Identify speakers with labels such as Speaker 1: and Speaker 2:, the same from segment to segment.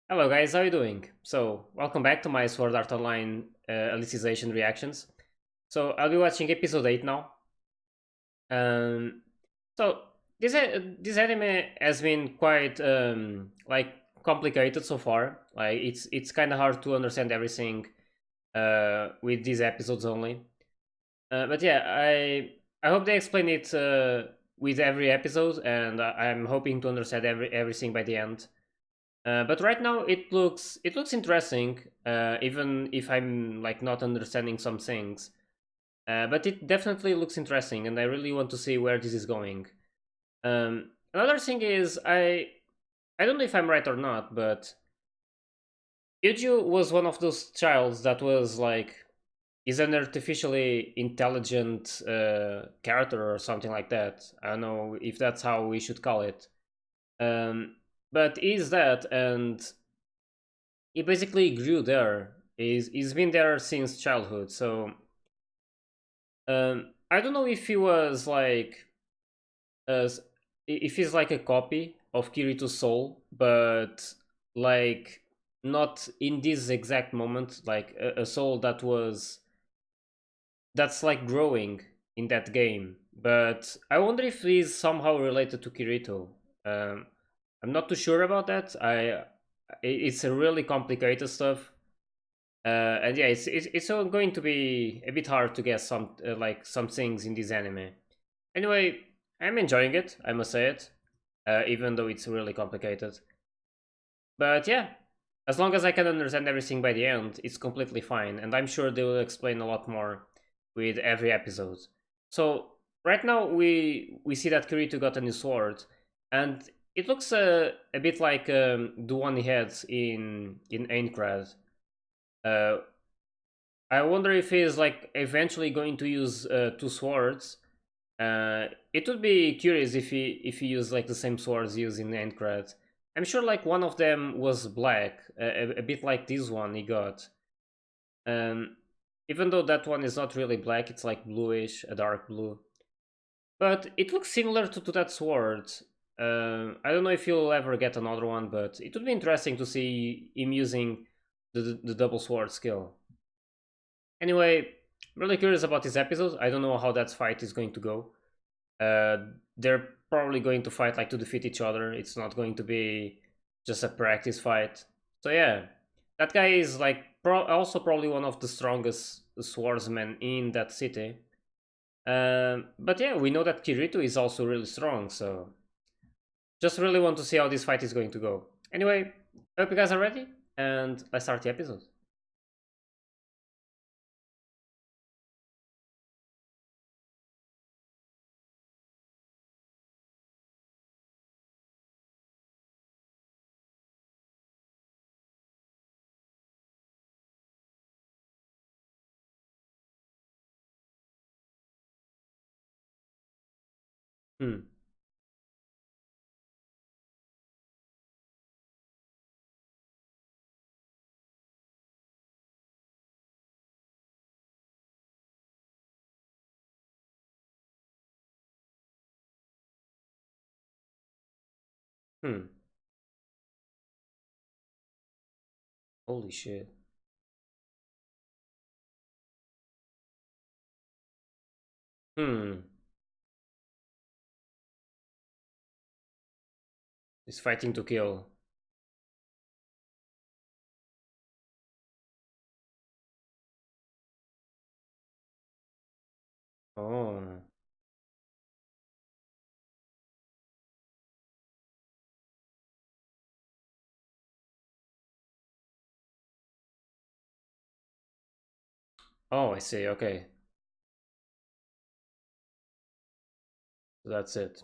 Speaker 1: Hello guys, how you doing? So, welcome back to my Sword Art Online Alicization reactions. So, I'll be watching episode 8 now. Um, so, this anime has been quite like complicated so far. Like it's kind of hard to understand everything with these episodes only. But yeah, I hope they explain it with every episode, and I'm hoping to understand everything by the end. But right now it looks interesting, even if I'm like not understanding some things. But it definitely looks interesting, and I really want to see where this is going. Another thing is I don't know if I'm right or not, but Eugeo was one of those childs that was like is an artificially intelligent character or something like that. I don't know if that's how we should call it. Um, but is that and he basically grew there. He's been there since childhood. So I don't know if he was like as if he's like a copy of Kirito's soul, but like not in this exact moment, like a soul that's like growing in that game. But I wonder if he's somehow related to Kirito. Um, I'm not too sure about that. It's a really complicated stuff. And yeah, it's all going to be a bit hard to guess some like some things in this anime. Anyway, I'm enjoying it. I must say it, even though it's really complicated. But yeah, as long as I can understand everything by the end, it's completely fine. And I'm sure they will explain a lot more with every episode. So right now we see that Kirito got a new sword, and it looks a bit like the one he had in Aincrad. Uh, I wonder if he's like eventually going to use two swords. It would be curious if he used like the same swords used in Endcred. I'm sure like one of them was black, a bit like this one he got. Um, Even though that one is not really black, it's like bluish, a dark blue. But it looks similar to that sword. I don't know if you'll ever get another one, but it would be interesting to see him using the double sword skill. Anyway, really curious about this episode. I don't know how that fight is going to go. They're probably going to fight like to defeat each other. It's not going to be just a practice fight. So yeah, that guy is like also probably one of the strongest swordsmen in that city. But yeah, we know that Kirito is also really strong. So just really want to see how this fight is going to go. Anyway, hope you guys are ready, and let's start the episode. Hmm. Hmm. Holy shit. Hmm. He's fighting to kill. Oh. Oh, I see. Okay. So that's it.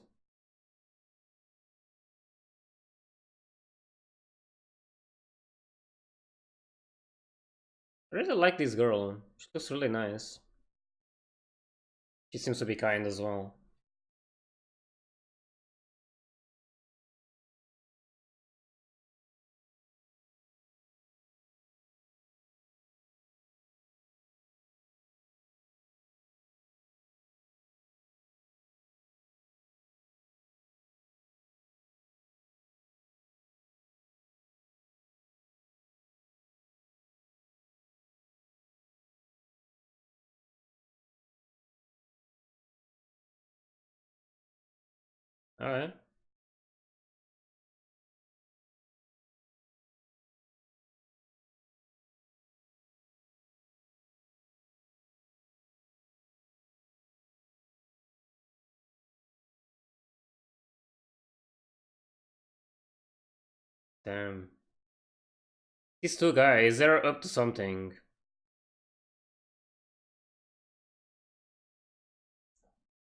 Speaker 1: I really like this girl. She looks really nice. She seems to be kind as well. Alright. Damn. These two guys, they're up to something.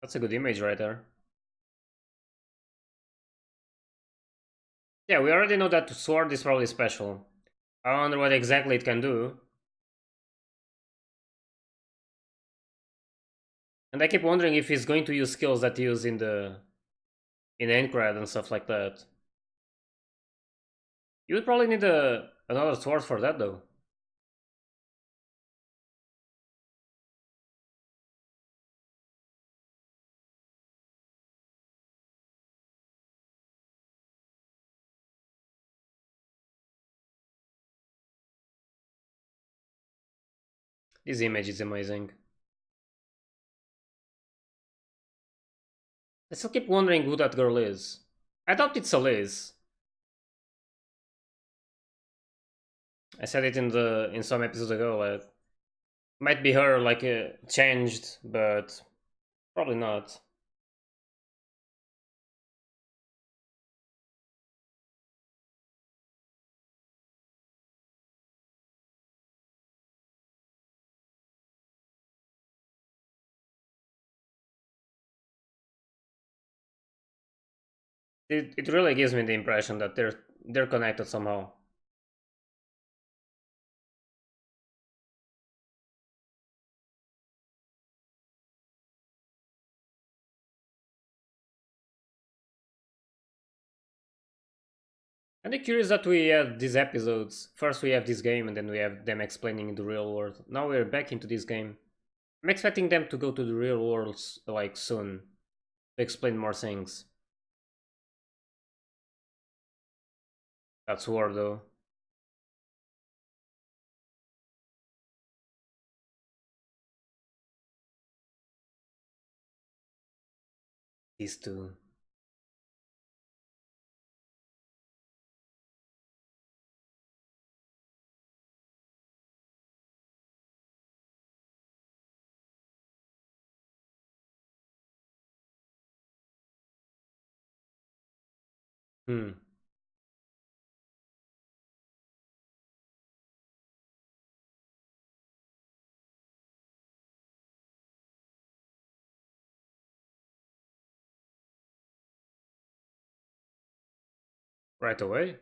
Speaker 1: That's a good image right there. Yeah, we already know that sword is probably special. I wonder what exactly it can do. And I keep wondering if he's going to use skills that he used in Aincrad and stuff like that. You would probably need another sword for that though. This image is amazing. I still keep wondering who that girl is. I doubt it's Liz. I said it in some episodes ago. Might be her, like changed, but probably not. It really gives me the impression that they're connected somehow. I'm curious that we had these episodes. First we have this game and then we have them explaining in the real world. Now we're back into this game. I'm expecting them to go to the real world like soon to explain more things. That's war though. These two. Hmm. Right away?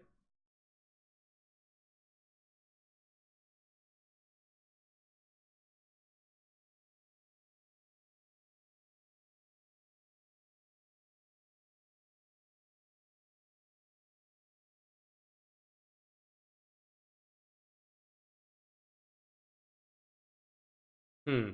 Speaker 1: Hmm.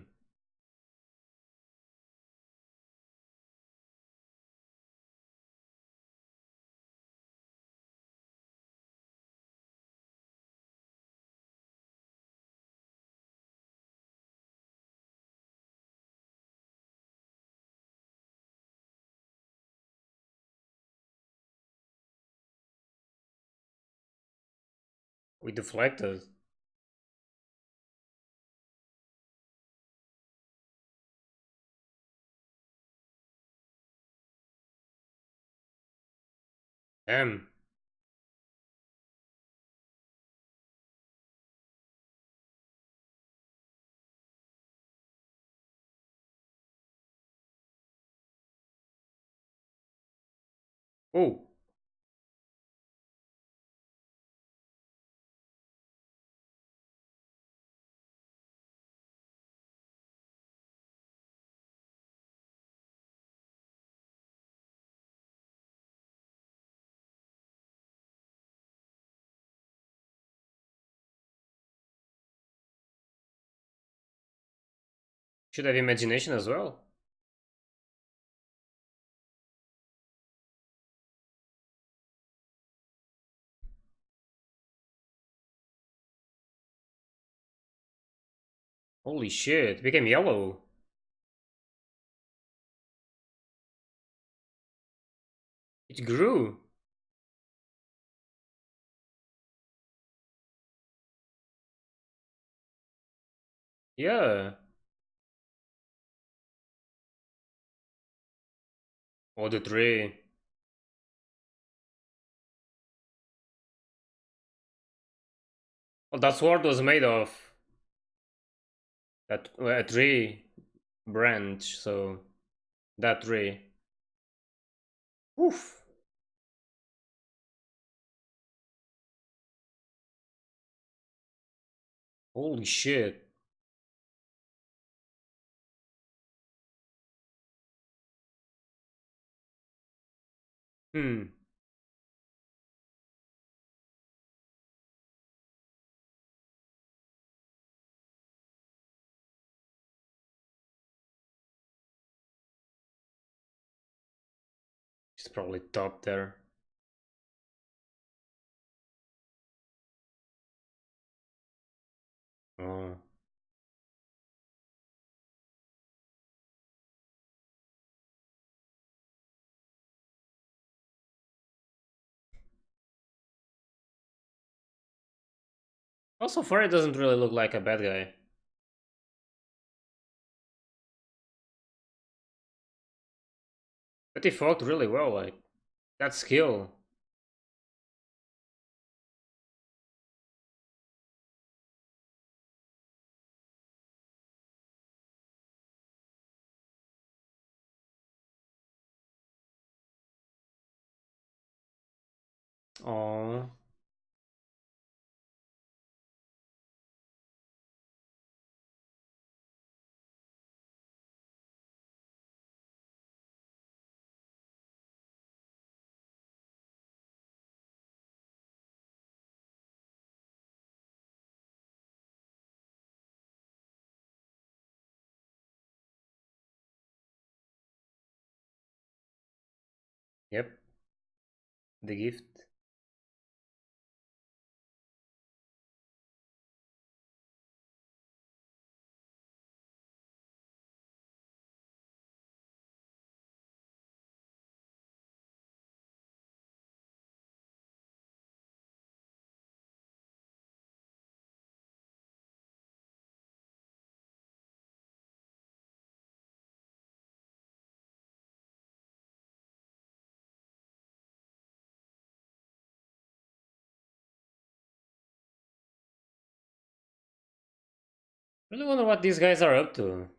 Speaker 1: We deflected. Damn. Oh. Should have imagination as well. Holy shit, became yellow. It grew. Yeah. Oh, the tree. Oh, that sword was made of that a tree branch, so that tree. Oof. Holy shit. Hmm. It's probably top there. Oh. Also, far it doesn't really look like a bad guy. But he fought really well, like that skill. Oh. Yep. The gift. Really wonder what these guys are up to.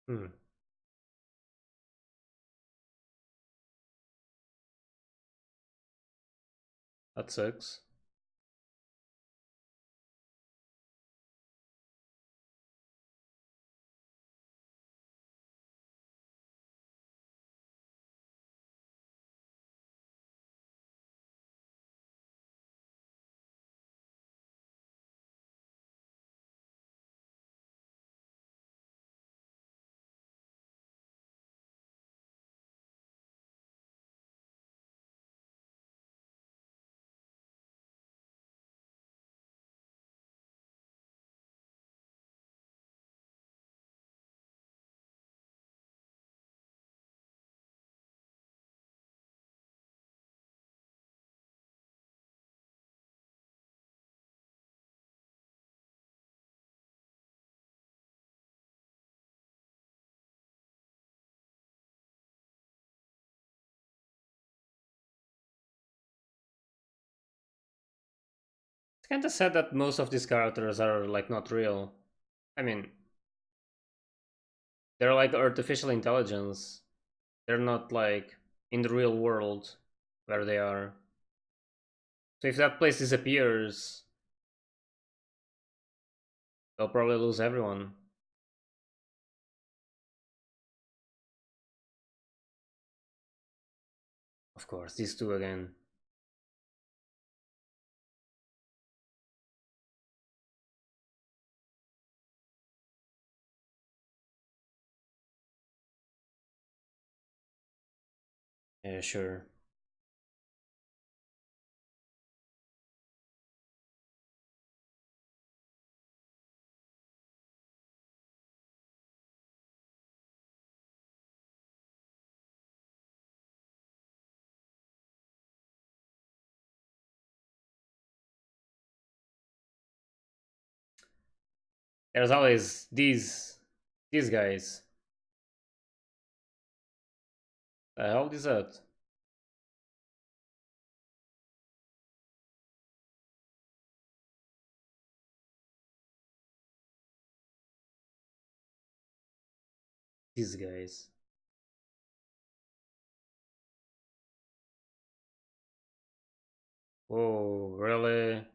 Speaker 1: Hmm. That sucks. It's kind of sad that most of these characters are like not real. I mean, they're like artificial intelligence. They're not like in the real world where they are. So if that place disappears, they'll probably lose everyone. Of course, these two again. Yeah, sure. There's always these guys. The hell is that? These guys. Oh, really?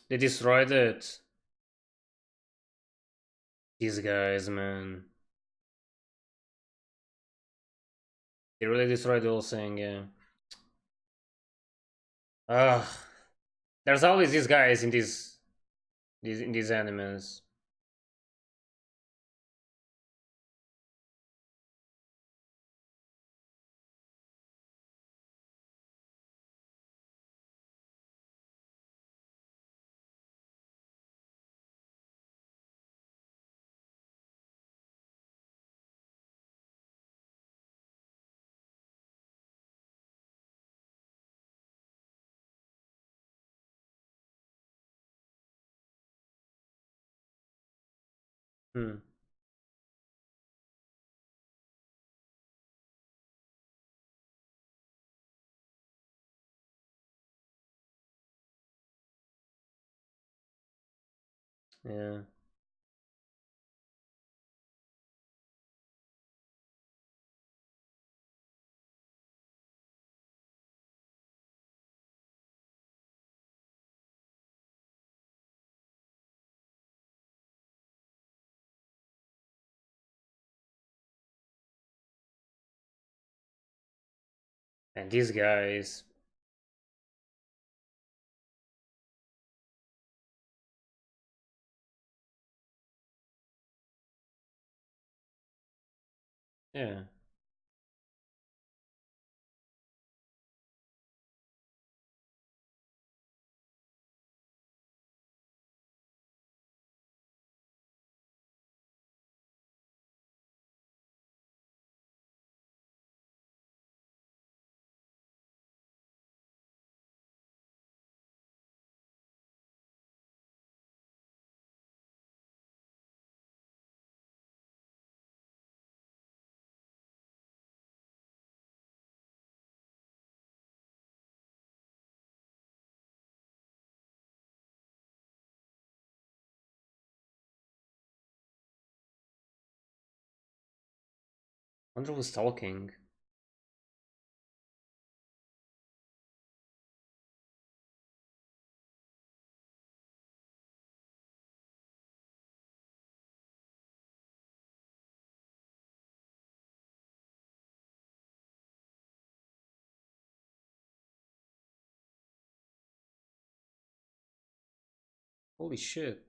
Speaker 1: They destroyed it. These guys, man. They really destroyed the whole thing, yeah. Ugh. There's always these guys in these animes. Hmm. Yeah. And these guys. Yeah. Wonder who's talking. Holy shit.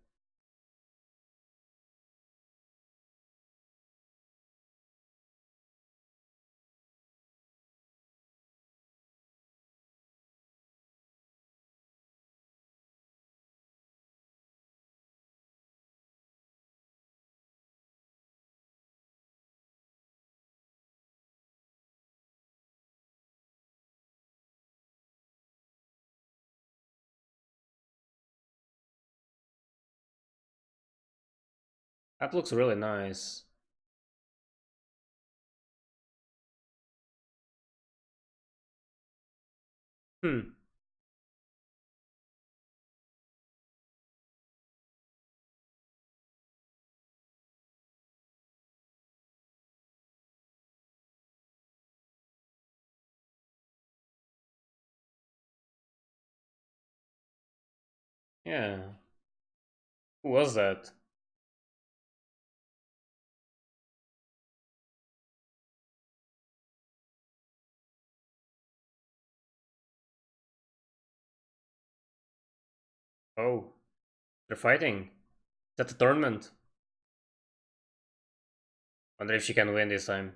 Speaker 1: That looks really nice. Hmm. Yeah. Who was that? Oh, they're fighting. Is that the tournament? Wonder if she can win this time.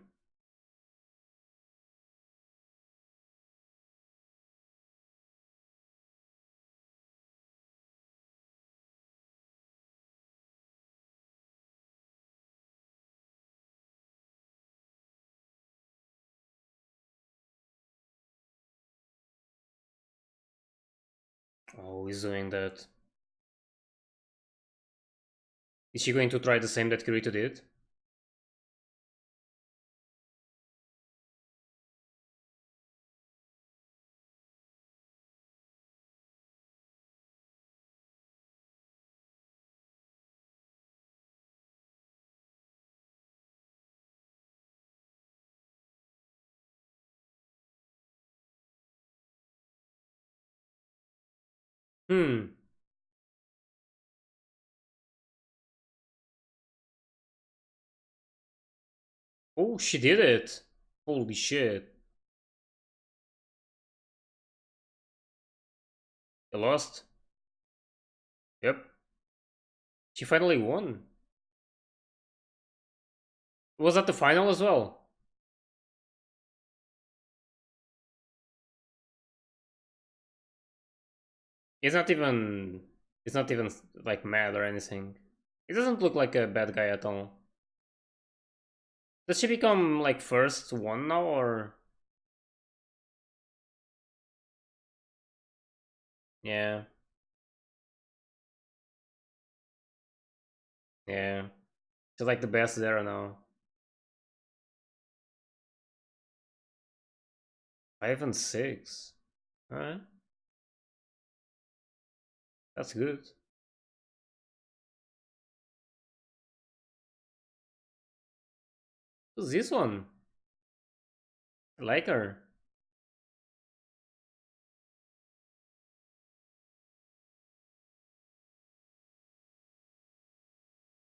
Speaker 1: Oh, he's doing that. Is she going to try the same that Kirito did? Hmm. Oh, she did it. Holy shit. They lost. Yep. She finally won. Was that the final as well? He's not even. He's not even like mad or anything. He doesn't look like a bad guy at all. Does she become like first one now or? Yeah. Yeah. She's like the best there now. 5 and 6. Alright. That's good. Who's this one? I like her.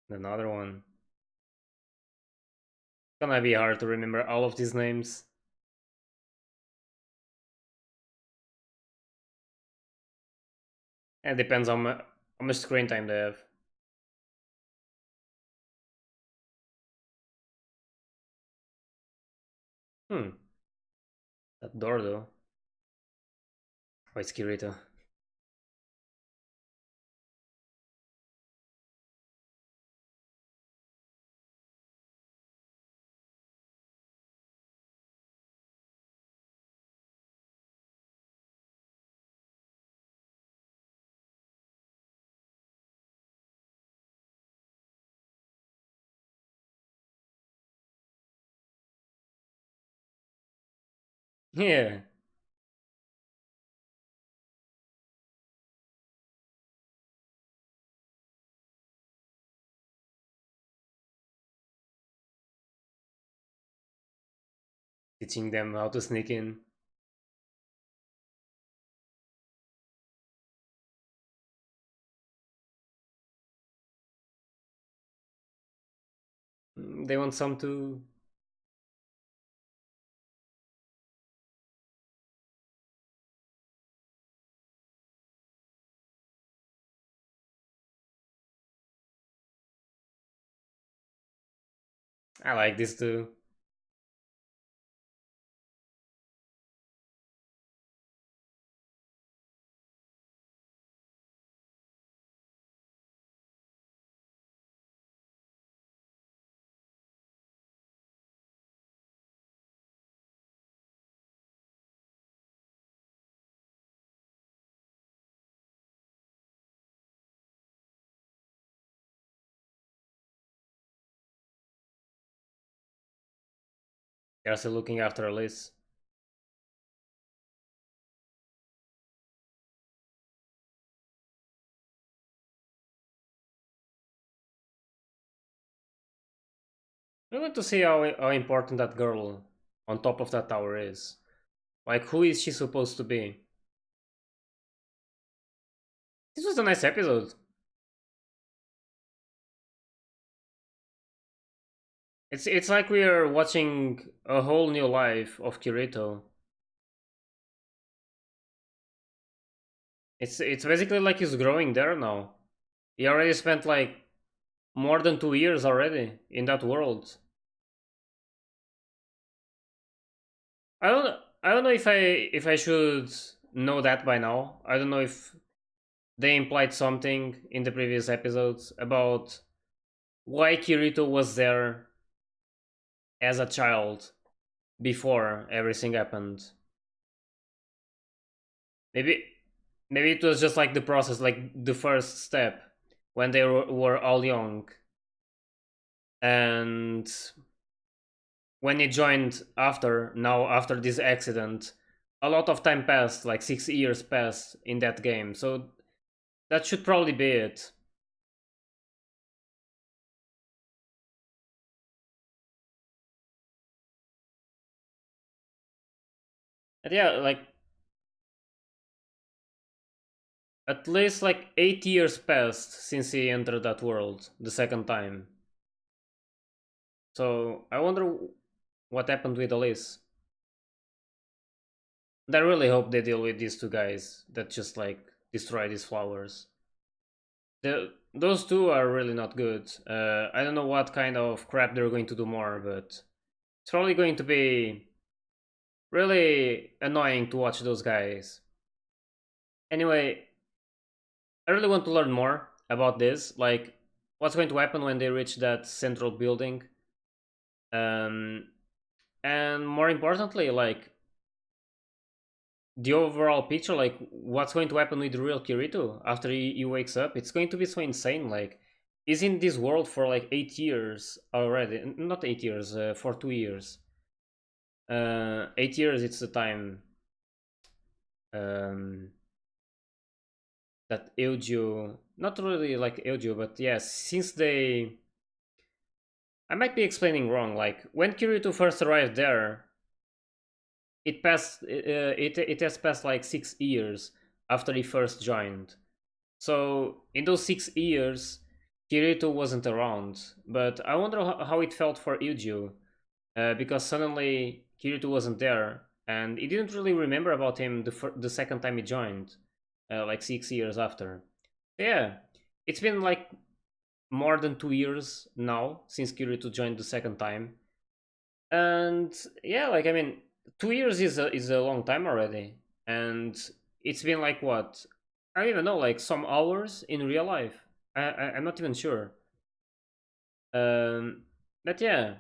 Speaker 1: Another one. It's gonna be hard to remember all of these names. And it depends on how much screen time they have. Hmm. That door though. Oh, it's Kirito. Yeah. Teaching them how to sneak in. They want some to. I like this too. They're still looking after Alice. We want to see how important that girl on top of that tower is. Like, who is she supposed to be? This was a nice episode. It's like we are watching a whole new life of Kirito. It's basically like he's growing there now. He already spent like more than 2 years already in that world. I don't know if I should know that by now. I don't know if they implied something in the previous episodes about why Kirito was there as a child before everything happened. Maybe maybe it was just like the process, like the first step when they were all young, and when he joined after, now after this accident, a lot of time passed, like 6 years passed in that game. So that should probably be it. And yeah, like at least like 8 years passed since he entered that world the second time. So I wonder what happened with Elise. I really hope they deal with these two guys that just like destroy these flowers. Those two are really not good. I don't know what kind of crap they're going to do more, but it's probably going to be really annoying to watch those guys. Anyway, I really want to learn more about this. Like, what's going to happen when they reach that central building? Um, and more importantly, like the overall picture, like what's going to happen with the real Kirito after he wakes up. It's going to be so insane. Like, he's in this world for like 8 years already. Not 8 years, for 2 years. 8 years, it's the time um, that Eugeo, not really like Eugeo, but yes, since they, I might be explaining wrong. Like when Kirito first arrived there, it has passed like 6 years after he first joined. So in those 6 years, Kirito wasn't around. But I wonder how it felt for Eugeo, because suddenly Kirito wasn't there, and he didn't really remember about him the second time he joined, like 6 years after. Yeah, it's been like more than 2 years now since Kirito joined the second time, and yeah, like I mean, 2 years is a long time already, and it's been like what, I don't even know, like some hours in real life. I'm not even sure. Um, but yeah,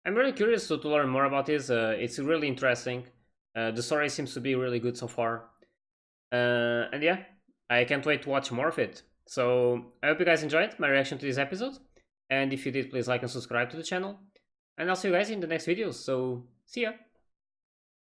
Speaker 1: I'm really curious to learn more about this. It's really interesting. The story seems to be really good so far. And yeah, I can't wait to watch more of it. So I hope you guys enjoyed my reaction to this episode. And if you did, please like and subscribe to the channel. And I'll see you guys in the next videos. So see ya.